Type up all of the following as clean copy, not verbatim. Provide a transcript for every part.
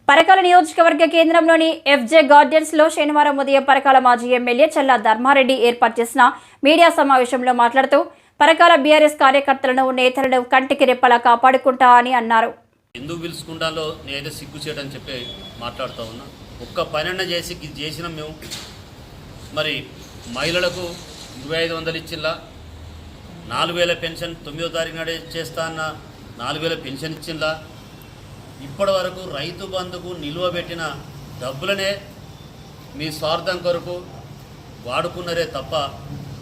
పరకాల నియోజకవర్గ కేంద్రంలోని FJ gardens లో శనివారం ఉదయం పరకాల మాజీ ఎమ్మెల్యే చల్లా ధర్మారెడ్డి ఏర్పాటు చేసిన మీడియా సమావేశంలో మాట్లాడుతూ పరకాల బీఆర్ఎస్ కార్యకర్తలను నేతలను కంటికి రెప్పలా కాపాడుకుంటా అని అన్నారు. ఎందుకు పిలుచుకుంటాలో నేనైతే సిగ్గు చేయడని చెప్పి మాట్లాడుతూ ఉన్నా. ఒక్క పనైనా చేసినాం మేము. మరి మహిళలకు 2500 ఇచ్చిల్లా, 4000 పెన్షన్ 9వ తారీఖు నాడే చేస్తా అన్న 4000 పెన్షన్ ఇచ్చిల్లా. ఇప్పటి వరకు రైతు బంధుకు నిలువ పెట్టిన డబ్బులనే మీ స్వార్థం కొరకు వాడుకున్నారే తప్ప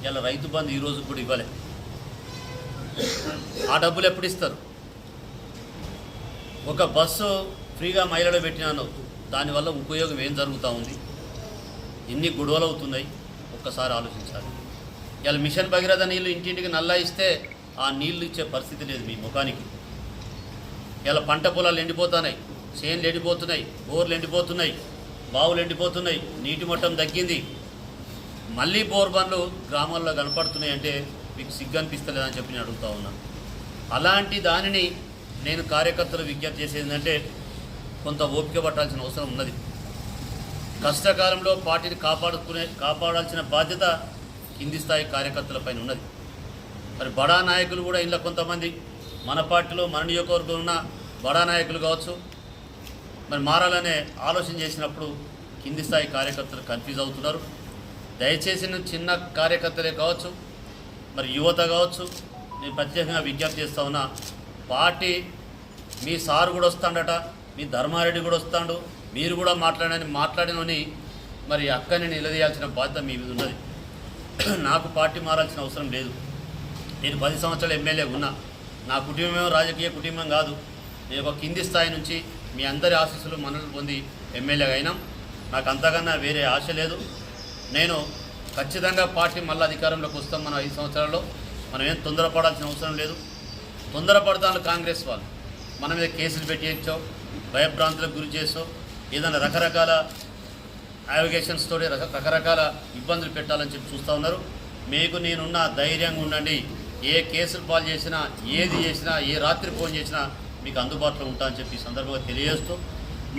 ఇలా రైతు బంధు ఈరోజు కూడా ఇవ్వలే. ఆ డబ్బులు ఎప్పుడు ఇస్తారు? ఒక బస్సు ఫ్రీగా మహిళలు పెట్టినాను, దానివల్ల ఉపయోగం ఏం జరుగుతూ ఉంది? ఎన్ని గొడవలు అవుతున్నాయి ఒక్కసారి ఆలోచించాలి. ఇలా మిషన్ భగీరథ నీళ్ళు ఇంటింటికి నల్లా ఇస్తే ఆ నీళ్ళు ఇచ్చే పరిస్థితి లేదు మీ ముఖానికి. ఇలా పంట పొలాలు ఎండిపోతున్నాయి, చేనులు ఎండిపోతున్నాయి, బోర్లు ఎండిపోతున్నాయి, బావులు ఎండిపోతున్నాయి, నీటి మట్టం తగ్గింది. మళ్ళీ బోర్ బండ్లు గ్రామాల్లో కనపడుతున్నాయి అంటే మీకు సిగ్గు అనిపిస్తలేదని చెప్పి నేను అడుగుతూ ఉన్నాను. అలాంటి దానిని నేను కార్యకర్తలు విజ్ఞప్తి చేసేది ఏంటంటే కొంత ఓపిక పట్టాల్సిన అవసరం ఉన్నది. కష్టకాలంలో పార్టీని కాపాడాల్సిన బాధ్యత కింది స్థాయి కార్యకర్తల పైన ఉన్నది. మరి బడా నాయకులు కూడా ఇలా కొంతమంది మన పార్టీలో మన నియోజకవర్గంలో ఉన్న బడా నాయకులు కావచ్చు, మరి మారాలనే ఆలోచన చేసినప్పుడు కింది స్థాయి కార్యకర్తలు కన్ఫ్యూజ్ అవుతున్నారు. దయచేసి చిన్న కార్యకర్తలే కావచ్చు, మరి యువత కావచ్చు, నేను ప్రత్యేకంగా విజ్ఞప్తి చేస్తూ ఉన్నా. పార్టీ మీ సారు కూడా వస్తాడట, మీ ధర్మారెడ్డి కూడా వస్తాడు, మీరు కూడా మాట్లాడినని మరి అక్కని నిలదీయాల్సిన బాధ్యత మీ మీద ఉన్నది. నాకు పార్టీ మారాల్సిన అవసరం లేదు. నేను 10 సంవత్సరాలు ఎమ్మెల్యే ఉన్నా. నా కుటుంబం రాజకీయ కుటుంబం కాదు. నేను ఒక కింది స్థాయి నుంచి మీ అందరి ఆశీస్సులు మన్ననలు పొంది ఎమ్మెల్యేగా అయినాం. నాకు అంతకన్నా వేరే ఆశ లేదు. నేను ఖచ్చితంగా పార్టీ మళ్ళీ అధికారంలోకి వస్తాం. మన 5 సంవత్సరాల్లో మనం ఏం తొందరపడాల్సిన అవసరం లేదు. తొందరపడతాను కాంగ్రెస్ వాళ్ళు మన మీద కేసులు పెట్టేయచ్చో, భయభ్రాంతులకు గురి చేసో, ఏదైనా రకరకాల అలిగేషన్స్ తోటి రకరకాల ఇబ్బందులు పెట్టాలని చెప్పి చూస్తూ ఉన్నారు. మీకు నేనున్న ధైర్యంగా ఉండండి. ఏ కేసులు పాలు చేసినా, ఏది చేసినా, ఏ రాత్రి ఫోన్ చేసినా మీకు అందుబాటులో ఉంటా అని చెప్పి సందర్భంగా తెలియజేస్తూ,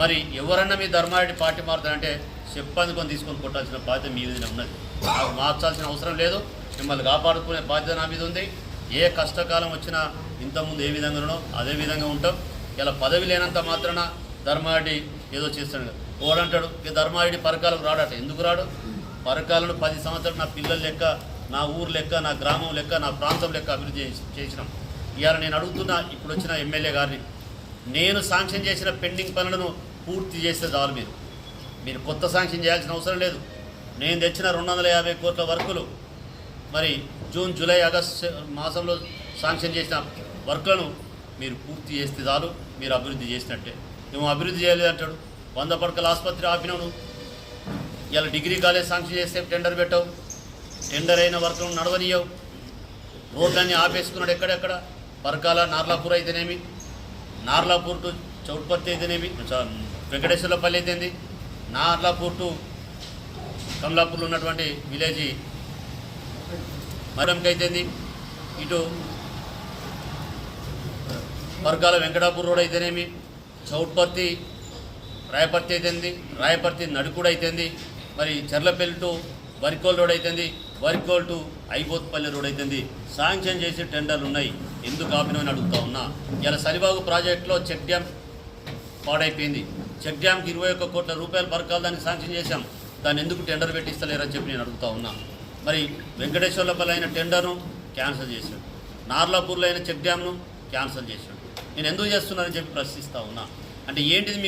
మరి ఎవరన్నా మీ ధర్మారెడ్డి పార్టీ మారుతారంటే చెప్పందుకొని తీసుకొని కొట్టాల్సిన బాధ్యత మీ మీద ఉన్నది. నాకు మార్చాల్సిన అవసరం లేదు. మిమ్మల్ని కాపాడుకునే బాధ్యత నా మీద ఉంది. ఏ కష్టకాలం వచ్చినా ఇంతకుముందు ఏ విధంగానో అదే విధంగా ఉంటాం. ఇలా పదవి లేనంత మాత్రాన ధర్మారెడ్డి ఏదో చేస్తాడు. ఓడంటాడు ఇక ధర్మారెడ్డి పరకాలకు రాడట. ఎందుకు రాడు? పరకాలను 10 సంవత్సరాలు నా పిల్లల లెక్క, నా ఊరు లెక్క, నా గ్రామం లెక్క, నా ప్రాంతం లెక్క అభివృద్ధి చేసినాం. ఇవాళ నేను అడుగుతున్నా ఇప్పుడు వచ్చిన ఎమ్మెల్యే గారిని, నేను శాంక్షన్ చేసిన పెండింగ్ పనులను పూర్తి చేస్తే చాలు. మీరు కొత్త శాంక్షన్ చేయాల్సిన అవసరం లేదు. నేను తెచ్చిన 250 కోట్ల వర్కులు మరి జూన్, జూలై, ఆగస్టు మాసంలో శాంక్షన్ చేసిన వర్కులను మీరు పూర్తి చేస్తే చాలు. మీరు అభివృద్ధి చేసినట్టే. నువ్వు అభివృద్ధి చేయలేదంటాడు. 100 పడకల ఆసుపత్రి ఆపినావు నువ్వు. ఇలా డిగ్రీ కాలేజ్ శాంక్షన్ చేస్తే టెండర్ పెట్టావు. టెండర్ అయిన వర్కులను నడవనియవు. రోడ్లన్నీ ఆపేసుకున్నాడు. ఎక్కడెక్కడ పరకాల నార్లాపూర్ అయితేనేమి, నార్లాపూర్ టు చౌట్పర్తి అయితేనేమి, వెంకటేశ్వర్లపల్లి అయితేంది, నార్లాపూర్ టు కమలాపూర్లో ఉన్నటువంటి విలేజ్ మరంకి అయితేంది, ఇటు పరకాల వెంకటాపూర్ రోడ్ అయితేనేమి, చౌట్పర్తి రాయపర్తి అయితేంది, రాయపర్తి నడుకుడు అయితేంది, మరి చెర్లపల్లి టు వరికోల్ రోడ్ అయితేంది, వరికోల్ టు ఐబోత్పల్లి రోడ్ అయితేంది. శాంక్షన్ చేసి టెండర్లు ఉన్నాయి. ఎందుకు ఆపినవని అడుగుతా ఉన్నా. ఇలా సలిబాగు ప్రాజెక్టులో చెక్ డ్యామ్ పాడైపోయింది. చెక్ డ్యామ్కి 21 కోట్ల రూపాయలు పరకాల దానికి శాంక్షన్ చేశాం. దాన్ని ఎందుకు టెండర్ పెట్టిస్తలేరని చెప్పి నేను అడుగుతా ఉన్నా. మరి వెంకటేశ్వర్లపల్లి అయిన టెండర్ను క్యాన్సిల్ చేశాడు. నార్లాపూర్లో అయిన చెక్ డ్యామ్ను క్యాన్సిల్ చేశాడు. నేను ఎందుకు చేస్తున్నానని చెప్పి ప్రశ్నిస్తూ ఉన్నా. అంటే ఏంటిది మీ